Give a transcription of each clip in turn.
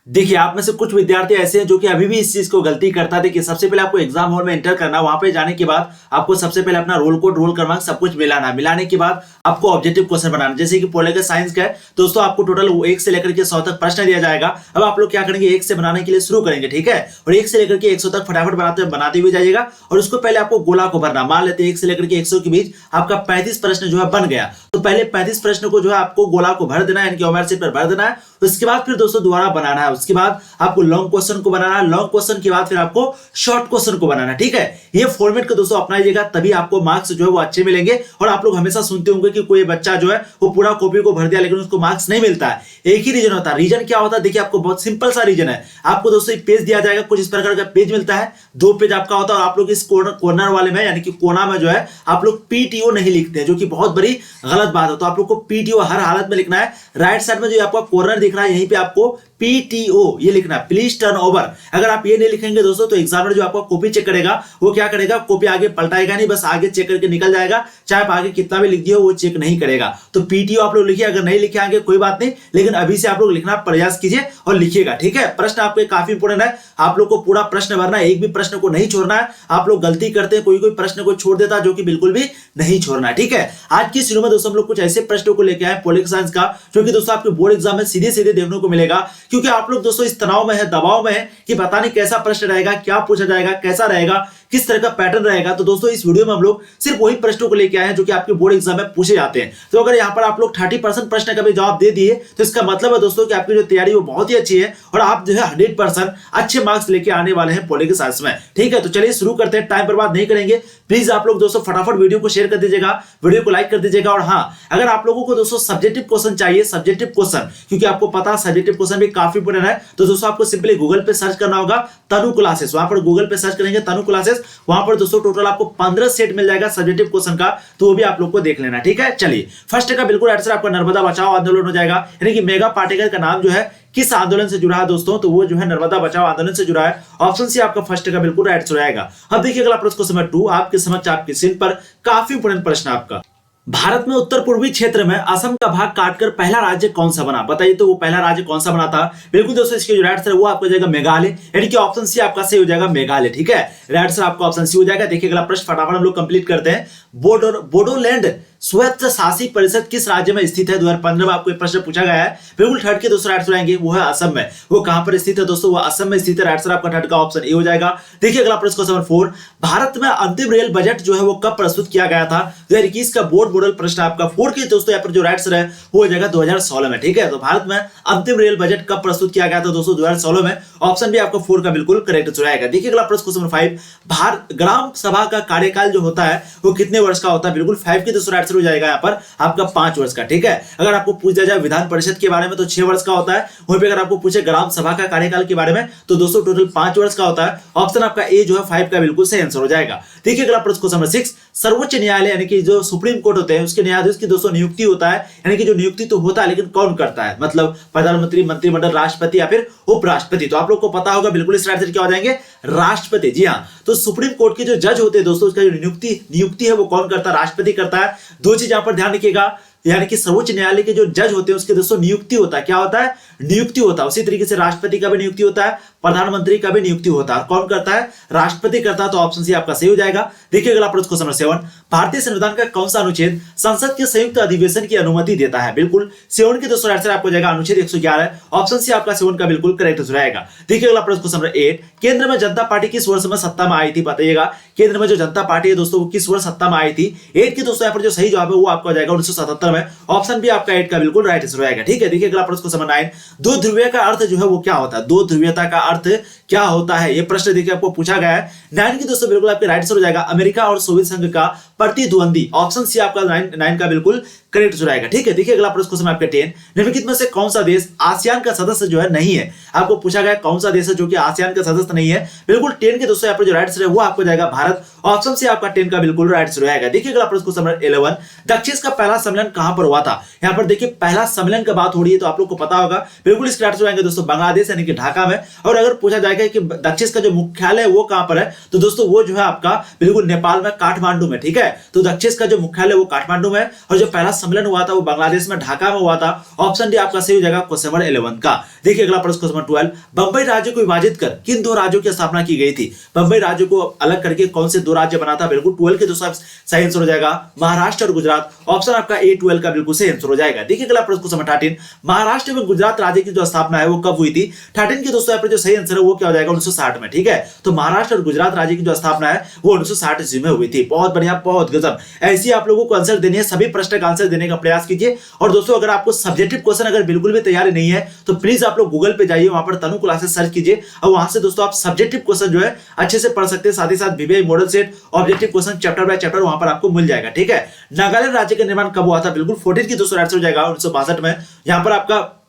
देखिए, आप में से कुछ विद्यार्थी ऐसे हैं जो कि अभी भी इस चीज को गलती करता है। देखिए, सबसे पहले आपको एग्जाम हॉल में एंटर करना, वहां पे जाने के बाद आपको सबसे पहले अपना रोल कोड, रोल क्रमांक सब कुछ मिलाना। मिलाने के बाद आपको ऑब्जेक्टिव क्वेश्चन बनाना। जैसे कि पॉलिटिकल साइंस का है दोस्तों, आपको टोटल 1 से लेकर के 100 तक प्रश्न दिया जाएगा। अब आप लोग क्या करेंगे, 1 से बनाने के लिए शुरू करेंगे, ठीक है। और 1 से लेकर के 100 तक फटाफट बनाते हुए जाइएगा। और उसको पहले आपको गोला को भरना। मान लेते हैं 1 से लेकर के 100 के बीच आपका 35 प्रश्न जो है बन गया, तो पहले 35 प्रश्न को जो है आपको गोला को भर देना है, यानी कि ओमर शीट पर भर देना है। उसके बाद फिर दोस्तों दोबारा बनाना है। उसके बाद आपको लॉन्ग क्वेश्चन को बनाना है। लॉन्ग क्वेश्चन के बाद फिर आपको शॉर्ट क्वेश्चन को बनाना है, ठीक है। ये फॉर्मेट को दोस्तों अपनाइएगा, तभी आपको मार्क्स जो है वो अच्छे मिलेंगे। और आप लोग हमेशा सुनते होंगे कि कोई बच्चा जो है वो पूरा कॉपी को भर दिया लेकिन उसको मार्क्स नहीं मिलता है। एक ही रीजन होता है। रीजन क्या होता है, देखिए आपको बहुत सिंपल सा रीजन है। आपको दोस्तों पेज दिया जाएगा, कुछ इस प्रकार का पेज मिलता है, 2 पेज आपका होता है। और आप लोग इस कॉर्नर वाले में, यानी कि कोना में जो है आप लोग पीटीओ नहीं लिखते हैं, जो कि बहुत बड़ी गलत बात है। तो आप लोग को पीटीओ हर हालत में लिखना है। राइट साइड में जो आपका कॉर्नर दिख रहा है, यहीं पे आपको पीटीओ ये लिखना है, प्लीज टर्न ओवर। अगर आप ये नहीं लिखेंगे दोस्तों, तो एग्जामिनर जो आपका कॉपी चेक करेगा वो क्या करेगा, कॉपी आगे पलटाएगा नहीं, बस आगे चेक करके निकल जाएगा। चाहे आप आगे कितना भी लिख दिए वो चेक नहीं करेगा। तो पीटीओ आप लोग लिखिए। अगर नहीं लिखे आगे कोई बात नहीं, लेकिन अभी से आप लोग लिखना प्रयास कीजिए और लिखिएगा, ठीक है। प्रश्न आपके काफी इंपोर्टेंट है, आप लोग को पूरा प्रश्न भरना है, एक भी प्रश्न को नहीं छोड़ना है। आप लोग गलती करते हैं, कोई प्रश्न को छोड़ देता है, जो कि बिल्कुल भी नहीं छोड़ना है, ठीक है। आज की शुरू में दोस्तों हम लोग कुछ ऐसे प्रश्नों को लेके आए पॉलिटिकल साइंस का, जो कि दोस्तों आपके बोर्ड एग्जाम में सीधे सीधे देखने को मिलेगा। क्योंकि आप लोग दोस्तों इस तनाव में है, दबाव में है कि पता नहीं कैसा प्रश्न रहेगा, क्या पूछा जाएगा, कैसा रहेगा, किस तरह का पैटर्न रहेगा। तो दोस्तों इस वीडियो में हम लोग सिर्फ वही प्रश्नों को लेके आए हैं जो कि आपके बोर्ड एग्जाम में पूछे जाते हैं। तो अगर यहाँ पर आप लोग 30% प्रश्न का भी जवाब दे दिए, तो इसका मतलब है दोस्तों कि आपकी जो तैयारी वो बहुत ही अच्छी है और आप जो है 100% अच्छे मार्क्स लेके आने वाले हैं पॉलिटिकल साइंस में, ठीक है। तो चलिए शुरू करते हैं, टाइम बर्बाद नहीं करेंगे। प्लीज आप लोग दोस्तों फटाफट वीडियो को शेयर कर दीजिएगा, वीडियो को लाइक कर दीजिएगा। और हाँ, अगर आप लोगों को दोस्तों सब्जेक्टिव क्वेश्चन चाहिए, सब्जेक्टिव क्वेश्चन, क्योंकि आपको पता है सब्जेक्टिव क्वेश्चन भी काफी इंपोर्टेंट है, तो दोस्तों आपको सिंपली गूगल पे सर्च करना होगा तनु क्लासेस। वहां पर गूगल पे सर्च करेंगे तनु क्लासेस, वहां पर दोस्तों टोटल आपको 15 सेट मिल जाएगा सब्जेक्टिव क्वेश्चन का, तो वो भी आप लोग को देख लेना, ठीक है। चलिए फर्स्ट का बिल्कुल आंसर आपका नर्मदा बचाओ आंदोलन हो जाएगा। यानी कि मेगा पाटेकर का नाम जो है किस आंदोलन से जुड़ा है दोस्तों, तो वो जो है नर्मदा बचाओ आंदोलन से जुड़ा है। ऑप्शन सी आपका फर्स्ट का बिल्कुल राइट आंसर आएगा। अब देखिए अगला प्रश्न क्वेश्चन नंबर 2 आपके समक्ष आपके स्क्रीन पर काफी इंपोर्टेंट प्रश्न आपका। भारत में उत्तर पूर्वी क्षेत्र में असम का भाग काटकर पहला राज्य कौन सा बना, बताइए तो वो पहला राज्य कौन सा बना था। बिल्कुल दोस्तों इसके जो राइट आंसर है वो आपको जाएगा मेघालय, यानी कि ऑप्शन सी आपका सही हो जाएगा मेघालय, ठीक है। राइट आंसर आपका ऑप्शन सी हो जाएगा। देखिए अगला प्रश्न फटाफट हम लोग कंप्लीट करते हैं। बोडोलैंड स्वायत्त शासित परिषद किस राज्य में स्थित है। 2015 में आपको एक प्रश्न पूछा गया है। बिल्कुल थर्ड के दोस्तों राइट आंसर आएंगे, वो है असम में। वो कहां पर स्थित है दोस्तों, वो असम में स्थित है। राइट आंसर आपका थर्ड का ऑप्शन ए हो जाएगा। देखिए अगला प्रश्न क्वेश्चन नंबर 4 भारत में अंतिम रेल बजट जो है वो कब प्रस्तुत किया गया था। 2021 का बोर्ड मॉडल प्रश्न आपका 4 के दोस्तों यहाँ पर जो राइट आंसर है वो हो जाएगा 2016 में, ठीक है। तो भारत में अंतिम रेल बजट कब प्रस्तुत किया गया था दोस्तों, 2016 में। ऑप्शन भी आपका 4 का बिल्कुल करेक्ट आंसर आएगा। देखिए अगला प्रश्न क्वेश्चन नंबर 5 भारत ग्राम सभा का कार्यकाल जो होता है वो कितने वर्ष का होता है। बिल्कुल 5 के दोस्तों राइट आंसर हो जाएगा यहाँ पर आपका 5 वर्ष का, ठीक है। अगर आपको पूछा जाए विधान परिषद के बारे में तो 6 वर्ष का होता है। वहीं पे अगर आपको पूछे ग्राम सभा का कार्यकाल के बारे में तो दोस्तों टोटल 5 वर्ष का होता है। ऑप्शन आपका ए जो है 5 का बिल्कुल सही आंसर हो जाएगा। देखिए अगला प्रश्न क्वेश्चन नंबर 6 सर्वोच्च न्यायालय यानी कि जो सुप्रीम कोर्ट होते हैं उसके न्यायाधीश की दोस्तों नियुक्ति होता है, यानी कि जो नियुक्ति तो होता है लेकिन कौन करता है, मतलब प्रधानमंत्री, मंत्रिमंडल, राष्ट्रपति या फिर उपराष्ट्रपति। तो आप लोग को पता होगा बिल्कुल इस राइट आंसर क्या हो जाएंगे, राष्ट्रपति। जी हाँ, तो सुप्रीम कोर्ट के जो जज होते हैं दोस्तों उसका जो नियुक्ति है वो कौन करता है, राष्ट्रपति करता है। दो चीज यहां पर ध्यान रखिएगा, यानी कि सर्वोच्च न्यायालय के जो जज होते हैं उसके दोस्तों नियुक्ति होता है। क्या होता है, नियुक्ति होता है। उसी तरीके से राष्ट्रपति का भी नियुक्ति होता है, प्रधानमंत्री का भी नियुक्ति होता है। कौन करता है, राष्ट्रपति करता है। तो ऑप्शन सी आपका सही हो जाएगा। देखिए अगला प्रश्न क्वेश्चन नंबर 7 भारतीय संविधान का कौन सा अनुच्छेद संसद के संयुक्त अधिवेशन की अनुमति देता है। बिल्कुल 7 के दोस्तों आंसर आपको जाएगा अनुच्छेद 111। ऑप्शन सी आपका 7 का बिल्कुल करेक्ट आंसर आएगा। देखिए अगला प्रश्न क्वेश्चन नंबर 8 केंद्र में जनता पार्टी किस वर्ष में सत्ता में आई थी, बताइएगा। केंद्र में जो जनता पार्टी है दोस्तों वो किस वर्ष सत्ता में आई थी। 8 के दोस्तों यहाँ पर जो सही जवाब है वो आपका हो जाएगा 1977 में। ऑप्शन भी आपका 8 का बिल्कुल राइट आंसर आएगा, ठीक है। देखिए अगला प्रश्न क्वेश्चन नंबर 9 दो ध्रुवीय का अर्थ जो है वो क्या होता है। दो ध्रुवीयता का अर्थ क्या होता है, ये प्रश्न देखिए आपको पूछा गया है। 9 की दोस्तों बिल्कुल आपके राइट आंसर हो जाएगा अमेरिका और सोवियत संघ का प्रतिद्वंदी। ऑप्शन सी आपका 9 का बिल्कुल करेक्ट आंसर आएगा, ठीक है। देखिए अगला प्रश्न क्वेश्चन आपका 10 निम्नलिखित में से कौन सा देश आसियान का सदस्य जो है नहीं है। आपको पूछा गया कौन सा देश है जो कि आसियान का सदस्य नहीं है। बिल्कुल 10 के दोस्तों यहाँ पर जो राइट आंसर है वो आपको जाएगा भारत। ऑप्शन सी आपका 10 का बिल्कुल राइट आंसर आएगा। देखिए अगला प्रश्न क्वेश्चन नंबर 11 दक्षिण का पहला सम्मेलन कहां पर हुआ था। यहाँ पर देखिए पहला सम्मेलन की बात हो रही है तो आप लोग को पता होगा बिल्कुल इसके राइट आंसर आएंगे दोस्तों बांग्लादेश यानी कि ढाका में। और अगर पूछा जाएगा कि दक्षिण का जो मुख्यालय है वो कहां पर है तो दोस्तों वो जो है आपका बिल्कुल नेपाल में काठमांडू में, ठीक है। तो दक्षिण का जो मुख्यालय वो काठमांडू में और जो पहला सम्मेलन हुआ था वो बांग्लादेश में ढाका में हुआ था। ऑप्शन डी आपका सही हो जाएगा क्वेश्चन नंबर 11 का। देखिए अगला प्रश्न क्वेश्चन नंबर 12, बंबई राज्य को विभाजित कर किन दो राज्यों की स्थापना की गई थी? बंबई राज्य को अलग करके कौन से दो राज्य बना था? बिल्कुल 12 के दोस्तों सही आंसर हो जाएगा महाराष्ट्र और गुजरात। ऑप्शन आपका ए 12 का बिल्कुल सही आंसर हो जाएगा। देखिए अगला प्रश्न क्वेश्चन नंबर 13, महाराष्ट्र एवं गुजरात राज्य की जो स्थापना है वो कब हुई थी? 13 के दोस्तों यहाँ पर जो सही आंसर है वो क्या हो जाएगा 1960 में। ठीक है, तो महाराष्ट्र और गुजरात राज्य की जो स्थापना है वो 1960 ईस्वी में हुई थी। बहुत बढ़िया, बहुत गजब। ऐसी आप लोगों को आंसर देने हैं, सभी प्रश्न का आंसर देने का प्रयास कीजिए। और दोस्तों अगर आपको सब्जेक्टिव क्वेश्चन अगर बिल्कुल भी तैयारी नहीं है तो प्लीज आप लोग गूगल पे जाइए, वहां पर तनु क्लासेस सर्च कीजिए और वहां से दोस्तों आप सब्जेक्टिव क्वेश्चन जो है अच्छे से पढ़ सकते हैं। साथ ही साथ VVI model set objective question chapter by chapter वहां पर आपको मिल जाएगा। ठीक है, नागालैंड राज्य का निर्माण कब हुआ था? बिल्कुल 14 की दोस्तों आंसर हो जाएगा 1962 में। यहां पर आपका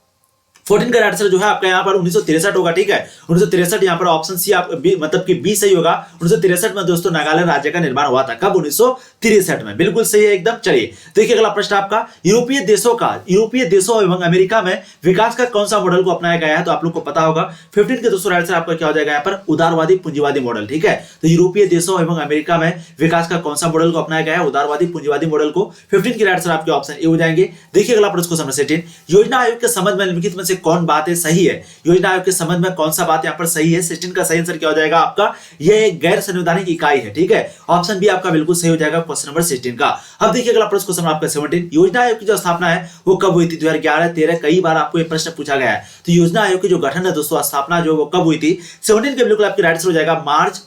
14 का आंसर जो है आपका यहाँ पर 1963 होगा। ठीक है, 1963 यहाँ पर ऑप्शन सी आप मतलब कि बी सही होगा। 1963 में दोस्तों नागालैंड राज्य का निर्माण हुआ था। कब? 1963 में। बिल्कुल सही है एकदम। चलिए देखिए अगला प्रश्न आपका, यूरोपीय देशों एवं अमेरिका में विकास का कौन सा मॉडल को अपनाया गया है? तो आप लोग को पता होगा 15 के दोस्तों आंसर आपका क्या हो जाएगा यहाँ पर उदारवादी पूंजीवादी मॉडल। ठीक है, तो यूरोपीय देशों एवं अमेरिका में विकास का कौन सा मॉडल को अपनाया गया है? उदारवादी पूंजीवादी मॉडल को। 15 के आंसर आपके ऑप्शन ए हो जाएंगे। देखिए अगला प्रश्न क्वेश्चन नंबर 17, योजना आयोग के संबंध में निम्नलिखित में से कौन बात है सही है? योजना आयोग के संबंध में कौन सा बात यहाँ पर सही है? 16 का सही आंसर क्या हो जाएगा आपका? यह एक गैर संवैधानिक इकाई है। ठीक है, ऑप्शन बी आपका बिल्कुल सही हो जाएगा क्वेश्चन नंबर 16 का। अब देखिए अगला प्रश्न क्वेश्चन आपका 17, योजना आयोग की जो स्थापना है वो कब हुई थी? 2011, 13 कई बार आपको ये प्रश्न पूछा गया है। तो योजना आयोग की जो गठन है दोस्तों, स्थापना जो वो कब हुई थी? 17 के बिल्कुल आपके राइट आंसर हो जाएगा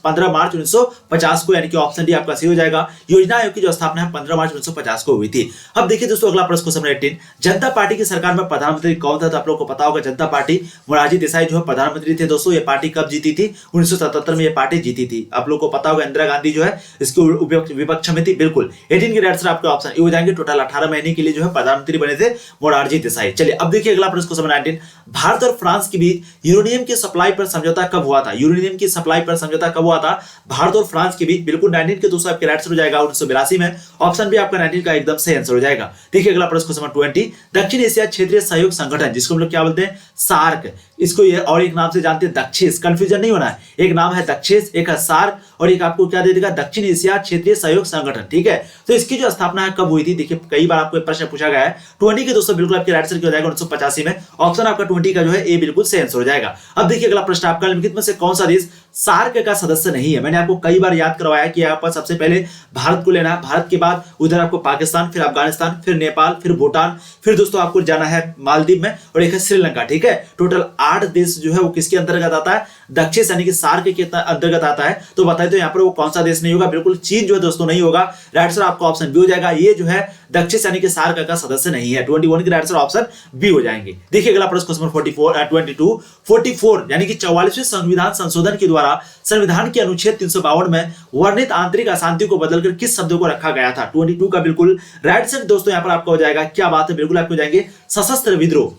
15 मार्च 1950 को, यानी कि ऑप्शन डी आपका सही हो जाएगा। योजना आयोग की जो स्थापना है 15 मार्च 1950 को हुई थी। अब देखिए दोस्तों अगला प्रश्न क्वेश्चन नंबर 18, जनता पार्टी की सरकार में प्रधानमंत्री कौन था? तो आप लोग को पता होगा जनता पार्टी, मोरारजी देसाई जो है प्रधानमंत्री थे दोस्तों। ये पार्टी कब जीती थी? 1977 में ये पार्टी जीती थी। आप लोग को पता होगा इंदिरा गांधी जो है इसके विपक्ष में थी। बिल्कुल 18 के आंसर आपके ऑप्शन ए हो जाएंगे। टोटल 18 महीने के लिए जो है प्रधानमंत्री बने थे मोरारजी देसाई। चलिए अब देखिए अगला प्रश्न क्वेश्चन 19, भारत और फ्रांस के बीच यूरेनियम की सप्लाई पर समझौता कब हुआ था? यूरेनियम की सप्लाई पर समझौता कब हुआ था भारत और फ्रांस के बीच? बिल्कुल 19 के दोस्तों आपके राइट आंसर हो जाएगा 1982 में। ऑप्शन बी आपका 19 का एकदम सही आंसर हो जाएगा। देखिए अगला प्रश्न क्वेश्चन 20, दक्षिण एशिया क्षेत्रीय सहयोग संगठन जिसको हम लोग क्या बोलते हैं? सार्क। इसको ये और एक नाम से जानते हैं दक्षिस, कंफ्यूजन नहीं होना है। एक नाम है दक्षिस, एक है सार्क और एक आपको क्या दे देगा? दक्षिण एशिया क्षेत्रीय सहयोग संगठन। ठीक है, तो इसकी जो स्थापना है कब हुई थी? देखिए कई बार आपको प्रश्न पूछा गया है। 20 के दोस्तों बिल्कुल आपके राइट आंसर क्या हो जाएगा 1985 में। ऑप्शन आपका 20 का जो है ए बिल्कुल सही आंसर हो जाएगा। अब देखिए अगला प्रश्न आपका, निम्नलिखित में से कौन सा देश सार्क का सदस्य नहीं है? मैंने आपको कई बार याद करवाया कि यहाँ पर सबसे पहले भारत को लेना है, भारत के बाद उधर आपको पाकिस्तान, फिर अफगानिस्तान, फिर नेपाल, फिर भूटान, फिर दोस्तों आपको जाना है मालदीव में और एक है श्रीलंका। ठीक है, टोटल 8 देश जो है वो किसके अंतर्गत आता है? दक्षिण यानी कि सार्क के अंतर्गत आता है। तो बताइए तो यहाँ पर वो कौन सा देश नहीं होगा? बिल्कुल चीन जो है दोस्तों नहीं होगा। राइट आंसर आपका ऑप्शन बी हो जाएगा। ये जो है दक्षिण यानी कि सार्क का सदस्य नहीं है। 21 के राइट आंसर ऑप्शन बी हो जाएंगे। देखिए अगला प्रश्न क्वेश्चन 44 यानी कि 44वें संविधान संशोधन के द्वारा संविधान के अनुच्छेद 352 में वर्णित आंतरिक अशांति को बदलकर किस शब्द को रखा गया था? 22 का बिल्कुल राइट आंसर दोस्तों यहाँ पर आपका हो जाएगा, क्या बात है, बिल्कुल आपको जाएंगे सशस्त्र विद्रोह।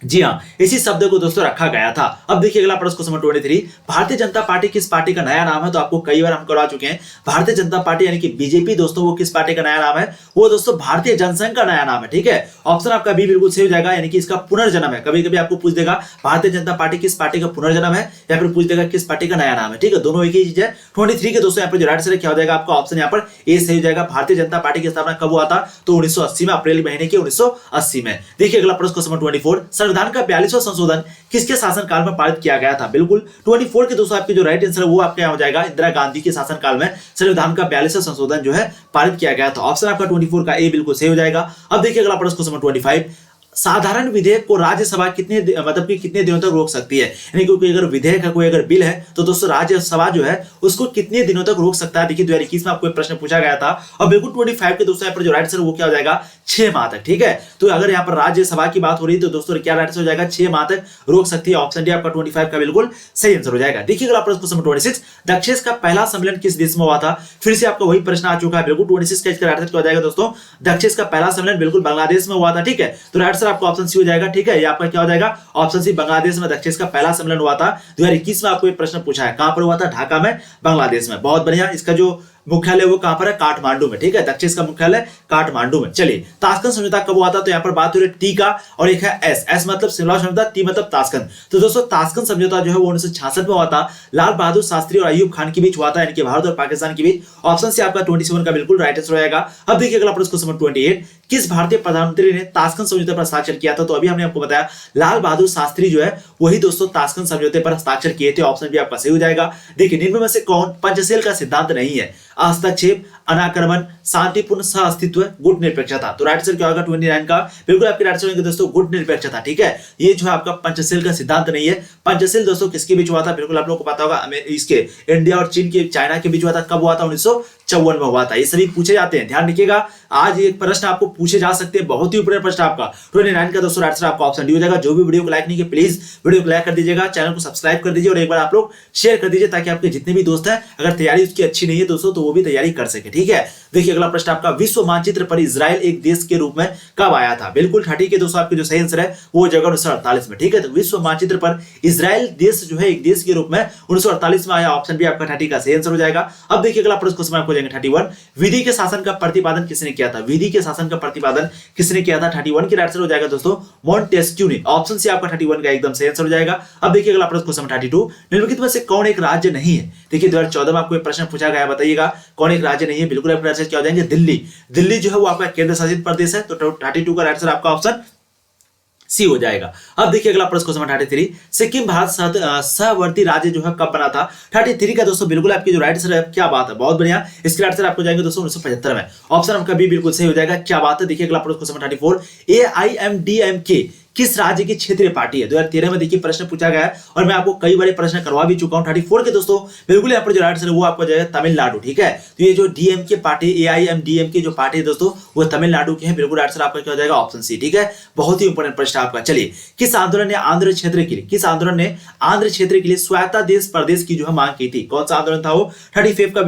जी हाँ, इसी शब्द को दोस्तों रखा गया था। अब देखिए अगला प्रश्न क्वेश्चन 23, भारतीय जनता पार्टी किस पार्टी का नया नाम है? तो आपको कई बार हम करवा चुके हैं। भारतीय जनता पार्टी यानी कि बीजेपी दोस्तों वो किस पार्टी का नया नाम है? वो दोस्तों भारतीय जनसंघ का नया नाम है। ठीक है, ऑप्शन आपका बी बिल्कुल सही हो जाएगा, यानी कि इसका पुनर्जन्म है। कभी कभी आपको पूछ देगा भारतीय जनता पार्टी किस पार्टी का पुनर्जन्म है या फिर पूछ देगा किस पार्टी का नया नाम है। ठीक है, दोनों एक ही चीज है। 23 के दोस्तों यहाँ पर जो राइट आंसर क्या हो जाएगा आपका ऑप्शन यहाँ पर ए सही हो जाएगा। भारतीय जनता पार्टी की स्थापना कब हुआ था? तो 1980 में, अप्रैल महीने के 1980 में। देखिए अगला प्रश्न क्वेश्चन 24, संविधान का 42वां संशोधन किसके शासनकाल में पारित किया गया था? बिल्कुल 24 के दोस्तों आपके जो राइट आंसर है वो आपका हो जाएगा इंदिरा गांधी के शासनकाल में संविधान का 42वां संशोधन जो है पारित किया गया था। ऑप्शन आपका 24 का ए बिल्कुल सही हो जाएगा। अब देखिए अगला प्रश्न क्वेश्चन 25, साधारण विधेयक को राज्यसभा कितने दिनों तक रोक सकती है? यानी कोई अगर विधेयक है, कोई अगर बिल है तो दोस्तों राज्यसभा जो है उसको कितने दिनों तक रोक सकता है? देखिए 2021 में आपको प्रश्न पूछा गया था और बिल्कुल 25 के दोस्तों यहाँ पर जो राइट आंसर वो क्या हो जाएगा? 6 माह तक। ठीक है, तो अगर यहाँ पर राज्यसभा की बात हो रही है तो दोस्तों क्या राइट आंसर हो जाएगा? 6 माह तक रोक सकती है। ऑप्शन डी आपका 25 का बिल्कुल सही आंसर हो जाएगा। देखिए अगला प्रश्न क्वेश्चन 26, दक्षिण का पहला सम्मेलन किस देश में हुआ था? फिर से आपका वही प्रश्न आ चुका है। बिल्कुल 26 का इसका राइट आंसर क्या हो जाएगा दोस्तों? दक्षिण का पहला सम्मेलन बिल्कुल बांग्लादेश में हुआ था। ठीक है, तो राइट आंसर आपका ऑप्शन सी हो जाएगा। ठीक है, ये आपका क्या हो जाएगा? ऑप्शन सी, बांग्लादेश में दक्षिण का पहला सम्मेलन हुआ था। 2021 में आपको ये प्रश्न पूछा है, कहां पर हुआ था? ढाका में, बांग्लादेश में। बहुत बढ़िया, इसका जो मुख्यालय वो कहां पर है, काठमांडू में, ठीक है। दक्षिण का मुख्यालय काठमांडू में। चलिए ताशकंद समझौता कब हुआ था, तो यहाँ पर बात हो रही है टी का, और एक है एस, एस मतलब शिमला समझौता, टी मतलब ताशकंद। तो दोस्तों ताशकंद समझौता जो है वो 1966 में हुआ था, लाल बहादुर शास्त्री और अयूब खान के बीच हुआ था, यानी कि भारत और पाकिस्तान के बीच। ऑप्शन से आपका 27 का बिल्कुल राइट आंसर रहेगा। अब देखिए अगला प्रश्न, क्वेश्चन नंबर 28, किस भारतीय प्रधानमंत्री ने ताशकंद समझौते पर हस्ताक्षर किया था, तो अभी हमने आपको बताया लाल बहादुर शास्त्री जो है वही दोस्तों ताशकंद समझौते पर हस्ताक्षर किए थे। ऑप्शन भी आपका सही हो जाएगा। देखिए निम्न में से कौन पंचशील का सिद्धांत नहीं है, हस्तक्षेप, अनाक्रमण, शांतिपूर्ण सह अस्तित्व, गुट निरपेक्षता। तो राइट आंसर क्या होगा 29 का, बिल्कुल आपके राइट आंसर होंगे दोस्तों गुट निरपेक्षता, ठीक है। ये जो है आपका पंचशील का सिद्धांत नहीं है। पंचशील दोस्तों किसके बीच हुआ था, बिल्कुल आप लोगों को पता होगा, इसके इंडिया और चीन के, चाइना के बीच हुआ था। कब हुआ था, 1954 में हुआ था। ये सभी पूछे जाते हैं, ध्यान रखिएगा। आज एक प्रश्न आपको पूछे जा सकते हैं, बहुत ही ऊपर प्रश्न आपका 29 का दोस्तों राइट आंसर आपका ऑप्शन डी हो जाएगा। जो भी वीडियो को लाइक नहीं किया प्लीज वीडियो को लाइक कर दीजिएगा, चैनल को सब्सक्राइब कर दीजिए और एक बार आप लोग शेयर कर दीजिए, ताकि आपके जितने भी दोस्त हैं अगर तैयारी उसकी अच्छी नहीं है दोस्तों तो वो भी तैयारी कर सके, ठीक है। देखिए अगला प्रश्न आपका, विश्व मानचित्र पर इजराइल एक देश के रूप में कब आया था। बिल्कुल ठीक है दोस्तों, आपके जो सही आंसर है वो जगह 1948 में, ठीक है। तो विश्व मानचित्र पर इजराइल देश जो है एक देश के रूप में 1948 में आया। ऑप्शन भी आपका 30 का सही आंसर हो जाएगा। अब देखिए अगला प्रश्न, क्वेश्चन आपको जाएंगे 31, विधि के शासन का प्रतिपादन किसने किया था। विधि के शासन का प्रतिपादन किसने किया था, 31 की राइट आंसर हो जाएगा दोस्तों मॉन्टेस्क्यू ने। ऑप्शन से आपका 31 का एकदम सही आंसर हो जाएगा। अब देखिए अगला प्रश्न, क्वेश्चन 32, निम्नलिखित में से कौन एक राज्य नहीं है। देखिए 2014 में आपको एक प्रश्न पूछा गया, बताइएगा कौन एक राज्य नहीं है। बिल्कुल आपका आंसर क्या हो जाएंगे, दिल्ली। दिल्ली जो है वो आपका केंद्र शासित प्रदेश है। तो 32 का राइट आंसर आपका ऑप्शन सी हो जाएगा। अब देखिए अगला प्रश्न, क्वेश्चन 33, सिक्किम भारत सहवर्ती राज्य जो है कब बना था। 33 का दोस्तों बिल्कुल आपकी जो राइट आंसर है, क्या बात है, बहुत बढ़िया। इसके राइट आंसर आपको जाएंगे दोस्तों 1975 में। ऑप्शन आपका बी बिल्कुल सही हो जाएगा, क्या बात है। देखिए अगला प्रश्न, क्वेश्चन 34, AIMDMK किस राज्य की क्षेत्रीय पार्टी है। 2013 में देखिए प्रश्न पूछा गया है और मैं आपको कई बार प्रश्न करवा भी चुका हूं। 34 के दोस्तों बिल्कुल यहाँ पर जो राइट आंसर है वो आपको जाएगा तमिलनाडु, ठीक है। तो ये जो डीएमके पार्टी, AIMDMK जो पार्टी है दोस्तों वो तमिलनाडु की है। बिल्कुल राइट आंसर आपका क्या हो जाएगा, ऑप्शन सी, ठीक है। बहुत ही इंपॉर्टेंट प्रश्न आपका। चलिए, किस आंदोलन ने आंध्र क्षेत्र के लिए, किस आंदोलन ने आंध्र क्षेत्र के लिए स्वायत्ता देश प्रदेश की जो है मांग की थी। कौन सा आंदोलन था वो, 35 का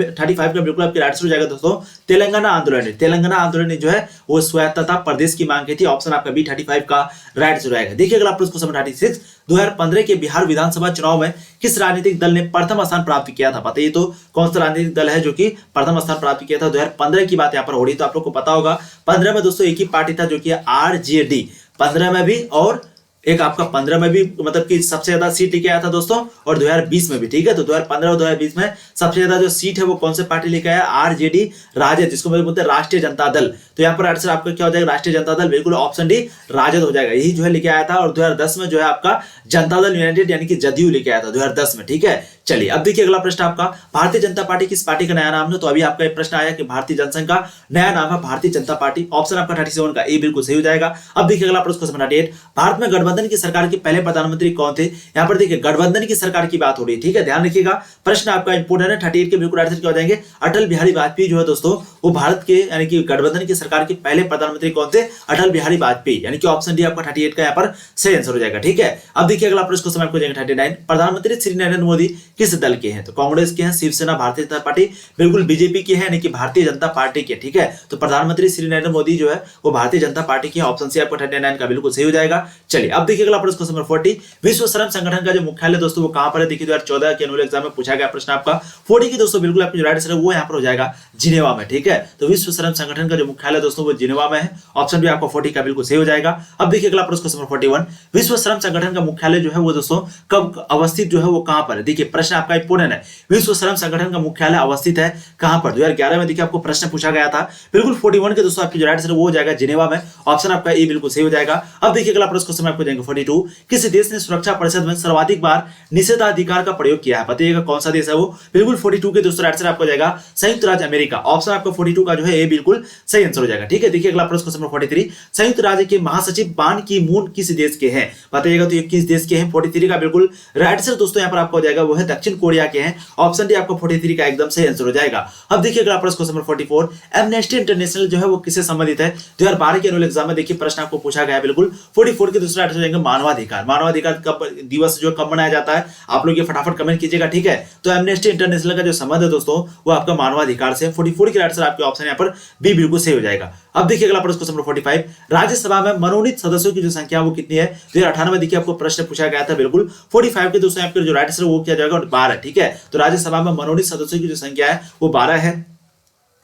बिल्कुल आपके राइट आंसर हो जाएगा दोस्तों तेलंगाना आंदोलन ने। तेलंगाना आंदोलन ने जो है वो स्वायत्ता प्रदेश की मांग की थी। ऑप्शन आपका बी 35 का राइट आंसर रहेगा। देखिए अगला प्रश्न 36, 2015 के बिहार विधानसभा चुनाव में किस राजनीतिक दल ने प्रथम स्थान प्राप्त किया था। बताइए तो कौन सा राजनीतिक दल है जो कि प्रथम स्थान प्राप्त किया था। 2015 की बात यहाँ पर हो रही, तो आप लोग को पता होगा 15 में दोस्तों एक ही पार्टी था जो कि RJD, 15 में भी, और एक आपका 15 में भी मतलब कि सबसे ज्यादा सीट लेके आया था दोस्तों, और 2020 में भी, ठीक है। तो 2015 और 2020 में सबसे ज्यादा जो सीट है वो कौन से पार्टी लेके आया, RJD राजद, जिसको बोलते हैं राष्ट्रीय जनता दल। तो यहाँ पर आंसर आपका क्या हो जाएगा, राष्ट्रीय जनता दल, बिल्कुल ऑप्शन डी राजद हो जाएगा। यही जो है लेके आया था। और 2010 में जो है आपका जनता दल यूनाइटेड यानी कि जदयू लेके आया था 2010 में, ठीक है। चलिए अब देखिए अगला प्रश्न आपका, भारतीय जनता पार्टी किस पार्टी का नया नाम है। तो अभी आपका एक प्रश्न आया कि भारतीय जनसंघ का नया नाम है भारतीय जनता पार्टी। ऑप्शन आपका 37 का ए बिल्कुल सही हो जाएगा। अब देखिए अगला प्रश्न, क्वेश्चन 38, भारत में गठबंधन की सरकार के पहले प्रधानमंत्री कौन थे। यहाँ पर देखिए गठबंधन की सरकार की बात हो रही है, ठीक है, ध्यान रखिएगा। प्रश्न आपका इंपोर्टेंट है। 38 के बिल्कुल आंसर क्या हो जाएंगे, अटल बिहारी वाजपेयी जो है दोस्तों वो भारत के यानी कि गठबंधन की सरकार के पहले प्रधानमंत्री कौन थे, अटल बिहारी वाजपेयी, यानी कि ऑप्शन डी आपका 38 का यहाँ पर सही आंसर हो जाएगा, ठीक है। अब देखिए अगला प्रश्न, क्वेश्चन आपको जाएंगे 39, प्रधानमंत्री श्री नरेंद्र मोदी किस दल के हैं। तो कांग्रेस के हैं, शिवसेना, भारतीय जनता पार्टी, बिल्कुल बीजेपी के हैं, यानी कि भारतीय जनता पार्टी के, ठीक है। तो प्रधानमंत्री श्री नरेंद्र मोदी जो है वो भारतीय जनता पार्टी के, ऑप्शन सी आपका 39 का बिल्कुल सही हो जाएगा। चलिए अब देखिए अगला प्रश्न, क्वेश्चन नंबर 40, विश्व श्रम संगठन का जो मुख्यालय दोस्तों वो कहां पर है। देखिए 2014 के एनुअल एग्जाम में पूछा गया प्रश्न आपका 40 की दोस्तों बिल्कुल आपकी जो राइट आंसर है वो यहाँ पर हो जाएगा जिनेवा में, ठीक है। तो विश्व श्रम संगठन का जो मुख्यालय दोस्तों वो जिनेवा में है। ऑप्शन भी आपका 40 का बिल्कुल सही हो जाएगा। अब देखिए अगला प्रश्न, क्वेश्चन नंबर 41, विश्व श्रम संगठन का मुख्यालय जो है वो दोस्तों कब अवस्थित जो है वो कहां पर है। देखिए प्रश्न आपका इंपोर्टेंट है, विश्व श्रम संगठन का मुख्यालय अवस्थित है कहां पर। 2011 में देखिए आपको प्रश्न पूछा गया था। बिल्कुल 41 के दोस्तों आपकी जो राइट आंसर वो हो जाएगा जिनेवा में। ऑप्शन आपका ए बिल्कुल सही हो जाएगा। अब देखिए अगला प्रश्न, क्वेश्चन आपको जाएंगे 42, किस देश ने सुरक्षा परिषद में सर्वाधिक बार निषेधाधिकार का प्रयोग किया है। बताइएगा कौन सा देश है वो। बिल्कुल 42 के दोस्तों आंसर आपको जाएगा संयुक्त राज्य अमेरिका। ऑप्शन आपका 42 का जो है ए बिल्कुल सही आंसर हो जाएगा, ठीक है। देखिए अगला प्रश्न, क्वेश्चन नंबर 43, संयुक्त राज्य के महासचिव बान की मून किस देश के हैं। बताइएगा तो ये किस देश के हैं। 43 का बिल्कुल राइट आंसर दोस्तों यहाँ पर आपको हो जाएगा वो है दक्षिण कोरिया के हैं। ऑप्शन डी आपको 43 का एकदम सही आंसर हो जाएगा। अब देखिए अगला प्रश्न, क्वेश्चन नंबर 44, एमनेस्टी इंटरनेशनल जो है वो किससे संबंधित है। 2012 के एनुअल एग्जाम में देखिए प्रश्न आपको पूछा गया है। बिल्कुल 44 के दूसरा आंसर हो जाएगा मानवाधिकार। मानवाधिकार कब दिवस जो कब मनाया जाता है आप लोग ये फटाफट कमेंट कीजिएगा, ठीक है। तो एमनेस्टी इंटरनेशनल का जो संबंध है दोस्तों वो आपका मानवाधिकार से। 44 के आंसर आपके ऑप्शन यहाँ पर बी बिल्कुल सही हो जाएगा। अब देखिए अगला प्रश्न, क्वेश्चन नंबर 45, राज्यसभा में मनोनीत सदस्यों की जो संख्या वो कितनी है। 2018 में देखिए आपको प्रश्न पूछा गया था। बिल्कुल 45 के दोस्तों आपके जो राइट आंसर वो किया जाएगा 12, ठीक है। तो राज्यसभा में मनोनीत सदस्यों की जो संख्या है वो 12 है।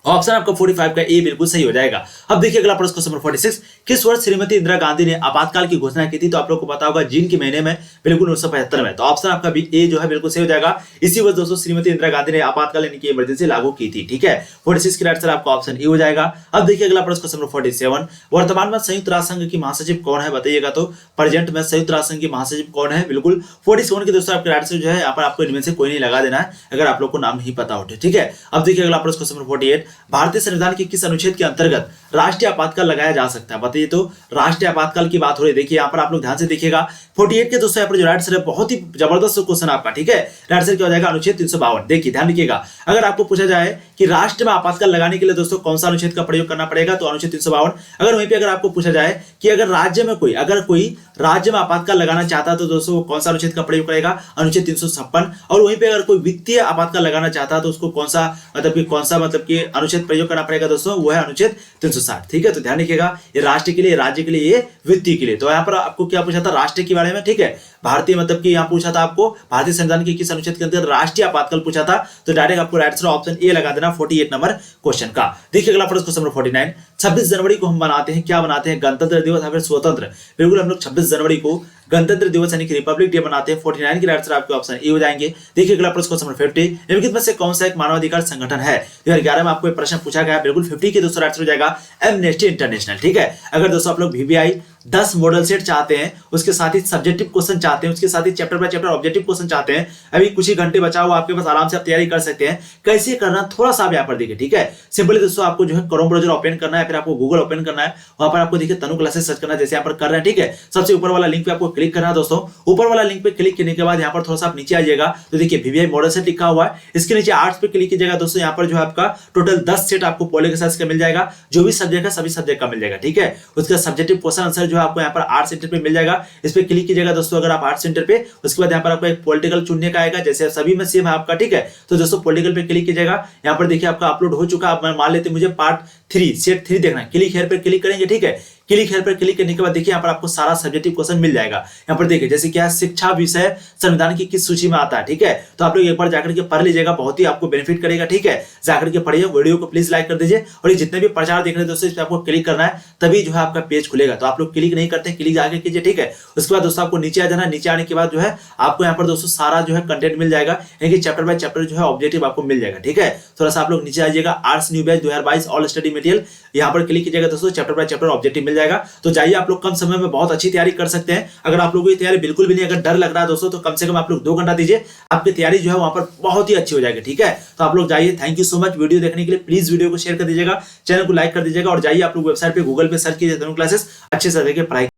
ऑप्शन आपका 45 का ए बिल्कुल सही हो जाएगा। अब देखिए अगला प्रश्न क्वेश्चन नंबर 46, किस वर्ष श्रीमती इंदिरा गांधी ने आपातकाल की घोषणा की थी? तो आप लोग को पता होगा जून के महीने में, बिल्कुल 1975 में। तो ऑप्शन आपका बी ए जो है बिल्कुल सही हो जाएगा। इसी वर्ष दोस्तों श्रीमती इंदिरा गांधी ने आपातकाल यानी कि इमरजेंसी लागू की थी। ठीक है, 46 का राइट आंसर आपका ऑप्शन ए हो जाएगा। अब देखिए अगला प्रश्न क्वेश्चन नंबर 47, वर्तमान में संयुक्त राष्ट्र संघ की महासचिव कौन है बताइएगा। तो प्रेजेंट में संयुक्त राष्ट्र संघ की महासचिव कौन है? बिल्कुल 47 के दोस्तों आपके राइट आंसर जो है यहाँ पर आपको इनमें से कोई नहीं लगा देना है अगर आप लोग को नाम नहीं पता हो। ठीक है, अब देखिए अगला प्रश्न क्वेश्चन नंबर 48, भारतीय संविधान के किस अनुच्छेद के अंतर्गत राष्ट्रीय आपातकाल लगाया जा सकता है बताइए। तो राष्ट्रीय आपातकाल की बात हो रही है, देखिए यहाँ पर आप लोग ध्यान से देखिएगा 48 के दोस्तों यहाँ पर जो राइट आंसर है बहुत ही जबरदस्त क्वेश्चन आपका। ठीक है, राइट आंसर क्या हो जाएगा? अनुच्छेद 352। देखिए ध्यान रखिएगा, अगर आपको पूछा जाए कि राष्ट्र में आपातकाल लगाने के लिए दोस्तों कौन सा अनुच्छेद का प्रयोग करना पड़ेगा, तो अनुच्छेद 352। अगर वहीं पे अगर आपको पूछा जाए कि अगर राज्य में कोई राज्य में आपातकाल लगाना चाहता है तो दोस्तों कौन सा अनुच्छेद का प्रयोग करेगा? अनुच्छेद 356। और वहीं पे अगर कोई वित्तीय आपातकाल लगाना चाहता है तो उसको कौन सा मतलब कि अनुच्छेद प्रयोग करना पड़ेगा दोस्तों? वो है अनुच्छेद 360। ठीक है, तो ध्यान रखिएगा, ये राष्ट्र के लिए, राज्य के लिए, ये वित्तीय के लिए। तो यहाँ पर आपको क्या पूछा था? राष्ट्र के बारे में। ठीक है, भारतीय मतलब कि यहाँ पूछा था आपको भारतीय संविधान के किस अनुच्छेद के अंतर्गत राष्ट्रीय आपातकाल पूछा था, तो डायरेक्ट आपको राइट आंसर ऑप्शन ए लगा देना 48 नंबर क्वेश्चन का। देखिए अगला प्रश्न क्वेश्चन नंबर 49, 26 जनवरी को हम मनाते हैं, क्या बनाते हैं? गणतंत्र दिवस या फिर स्वतंत्र? बिल्कुल हम लोग 26 जनवरी को गणतंत्र दिवस यानी कि रिपब्लिक डे मनाते हैं। 49 के राइट आंसर आपके ऑप्शन ए हो जाएंगे। देखिए अगला प्रश्न क्वेश्चन नंबर 50, निम्नलिखित में से कौन सा एक मानवाधिकार संगठन है? 2011 में आपको एक प्रश्न पूछा गया। बिल्कुल 50 के दोस्तों राइट आंसर हो जाएगा एमनेस्टी इंटरनेशनल। ठीक है, अगर दोस्तों आप लोग VVI 10 मॉडल सेट चाहते हैं, उसके साथ ही सब्जेक्टिव क्वेश्चन चाहते हैं, उसके साथ ही chapter by chapter objective question चाहते हैं, अभी कुछ ही घंटे बचा हुआ आपके पास, आराम से आप तैयारी कर सकते हैं। कैसे करना थोड़ा सा आप यहाँ पर देखिए। ठीक है, सिंपली दोस्तों आपको जो है क्रोम ब्राउजर ओपन करना है, फिर आपको गूगल ओपन करना है, वहां पर आपको देखिए तनु क्लासेस सर्च करना है जैसे यहाँ पर कर रहे हैं। ठीक है, सबसे ऊपर वाला लिंक पे आपको क्लिक करना है दोस्तों। ऊपर वाला लिंक पे क्लिक करने के बाद यहाँ पर थोड़ा सा आप नीचे आइएगा तो देखिए VVI मॉडल सेट लिखा हुआ है, इसके नीचे आर्ट्स पे क्लिक कीजिएगा दोस्तों। यहाँ पर जो है आपका टोटल 10 सेट आपको पॉलिटिकल साइंस का मिल जाएगा, जो भी सब्जेक्ट है सभी सब्जेक्ट का मिल जाएगा। ठीक है, उसका सब्जेक्टिव क्वेश्चन आंसर जो है आपको यहाँ पर आर्ट्स सेंटर पे मिल जाएगा, इस पे क्लिक कीजिएगा दोस्तों अगर आप आर्ट्स सेंटर पे। उसके बाद यहाँ पर आपको एक पॉलिटिकल चुनने का आएगा, जैसे सभी में सेम है आपका। ठीक है, तो दोस्तों पॉलिटिकल पे क्लिक कीजिएगा, यहाँ पर देखिए आपका अपलोड हो चुका है। मान लेते मुझे पार्ट 3 सेट 3 देखना है, क्लिक हेयर पे क्लिक करेंगे। ठीक है, क्लिक हेयर पर क्लिक करने के बाद देखिए यहाँ पर आपको सारा सब्जेक्टिव क्वेश्चन मिल जाएगा। यहाँ पर देखिए जैसे क्या शिक्षा विषय संविधान की किस सूची में आता है। ठीक है, तो आप लोग एक बार जाकर के पढ़ लीजिएगा, बहुत ही आपको बेनिफिट करेगा। ठीक है, जाकर के पढ़िए, वीडियो को प्लीज लाइक कर दीजिए, और ये जितने भी प्रचार देख रहे हैं दोस्तों इस पर आपको क्लिक करना है, तभी जो है आपका पेज खुलेगा। तो आप लोग क्लिक नहीं करते, क्लिक जाकर कीजिए। ठीक है, उसके बाद दोस्तों आपको नीचे आ जाना, नीचे आने के बाद जो है आपको यहाँ पर दोस्तों सारा जो है कंटेंट मिल जाएगा, यानी कि चैप्टर बाय चैप्टर जो है ऑब्जेक्टिव आपको मिल जाएगा। ठीक है, थोड़ा सा आप लोग नीचे आइएगा, arts new batch 2022 all study material, यहाँ पर क्लिक कीजिएगा दोस्तों, चैप्टर बाय चैप्टर ऑब्जेक्टिव मिल जाएगा। तो जाइए आप लोग कम समय में बहुत अच्छी तैयारी कर सकते हैं। अगर आप लोगों की तैयारी बिल्कुल भी नहीं, अगर डर लग रहा है दोस्तों, तो कम से कम आप लोग 2 घंटा दीजिए, आपकी तैयारी जो है वहां पर बहुत ही अच्छी हो जाएगी। ठीक है, तो आप लोग जाइए। Thank you so much video देखने के लिए। प्लीज वीडियो को शेयर कर दीजिएगा, चैनल को लाइक कर दीजिएगा, और जाइए आप लोग वेबसाइट पे गूगल पे सर्च कीजिए तनु क्लासेस, अच्छे से देखिए पढ़ाई।